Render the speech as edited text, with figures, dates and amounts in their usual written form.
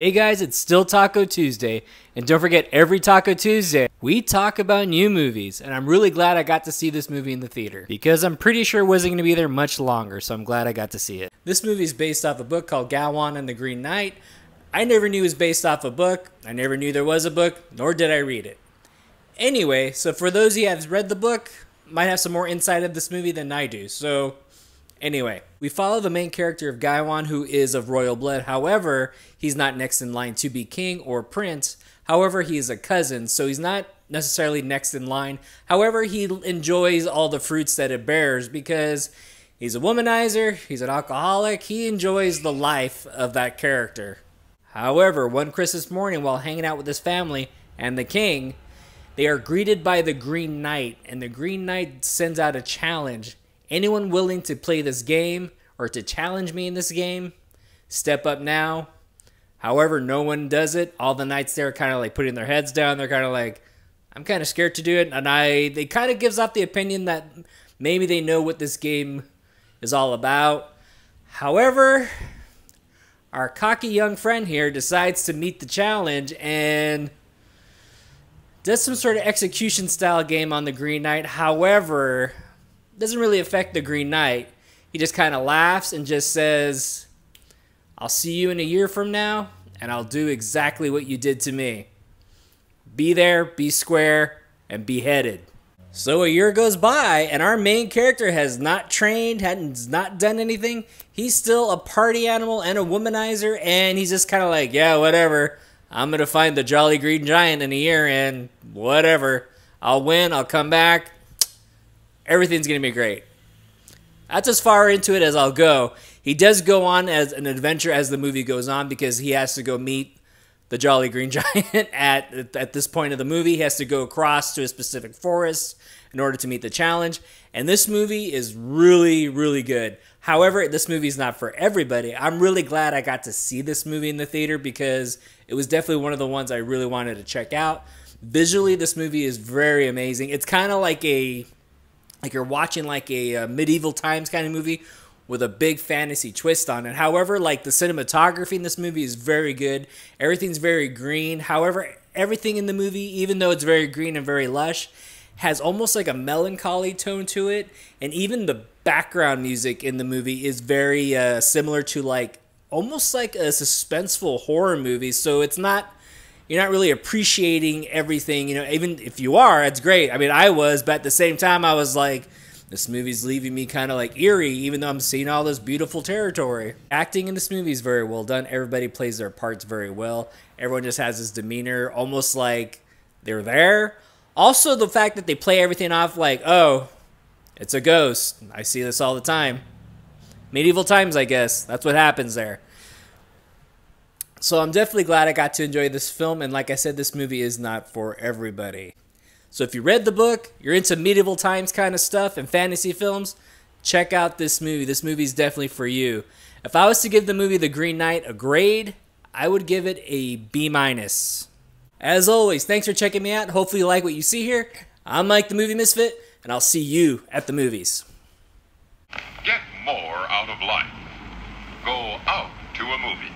Hey guys, it's still Taco Tuesday, and don't forget every Taco Tuesday, we talk about new movies, and I'm really glad I got to see this movie in the theater, because I'm pretty sure it wasn't going to be there much longer, so I'm glad I got to see it. This movie is based off a book called Gawain and the Green Knight. I never knew it was based off a book, I never knew there was a book, nor did I read it. Anyway, so for those of you who have read the book, might have some more insight of this movie than I do, so anyway, we follow the main character of Gawain, who is of royal blood. However, he's not next in line to be king or prince. However, he is a cousin, so he's not necessarily next in line. However, he enjoys all the fruits that it bears because he's a womanizer, he's an alcoholic, he enjoys the life of that character. However, one Christmas morning while hanging out with his family and the king, they are greeted by the Green Knight, and the Green Knight sends out a challenge. Anyone willing to play this game or to challenge me in this game, step up now. However, no one does it. All the knights there are kind of like putting their heads down. They're kind of like, I'm kind of scared to do it. And they kind of gives off the opinion that maybe they know what this game is all about. However, our cocky young friend here decides to meet the challenge and does some sort of execution style game on the Green Knight. However, doesn't really affect the Green Knight. He just kind of laughs and just says, I'll see you in a year from now, and I'll do exactly what you did to me. Be there, be square, and be headed. So a year goes by, and our main character has not trained, has not done anything. He's still a party animal and a womanizer, and he's just kind of like, yeah, whatever. I'm going to find the Jolly Green Giant in a year, and whatever. I'll win, I'll come back. Everything's going to be great. That's as far into it as I'll go. He does go on as an adventure as the movie goes on because he has to go meet the Jolly Green Giant at this point of the movie. He has to go across to a specific forest in order to meet the challenge. And this movie is really, really good. However, this movie is not for everybody. I'm really glad I got to see this movie in the theater because it was definitely one of the ones I really wanted to check out. Visually, this movie is very amazing. It's kind of like you're watching like a medieval times kind of movie with a big fantasy twist on it. However, like the cinematography in this movie is very good. Everything's very green. However, everything in the movie, even though it's very green and very lush, has almost like a melancholy tone to it. And even the background music in the movie is very similar to like almost like a suspenseful horror movie. So it's not, you're not really appreciating everything, you know, even if you are, it's great. I mean, I was, but at the same time, I was like, this movie's leaving me kind of like eerie, even though I'm seeing all this beautiful territory. Acting in this movie is very well done. Everybody plays their parts very well. Everyone just has this demeanor, almost like they're there. Also, the fact that they play everything off like, oh, it's a ghost. I see this all the time. Medieval times, I guess. That's what happens there. So I'm definitely glad I got to enjoy this film, and like I said, this movie is not for everybody. So if you read the book, you're into medieval times kind of stuff and fantasy films, check out this movie. This movie is definitely for you. If I was to give the movie The Green Knight a grade, I would give it a B-. As always, thanks for checking me out. Hopefully you like what you see here. I'm Mike the Movie Misfit, and I'll see you at the movies. Get more out of life. Go out to a movie.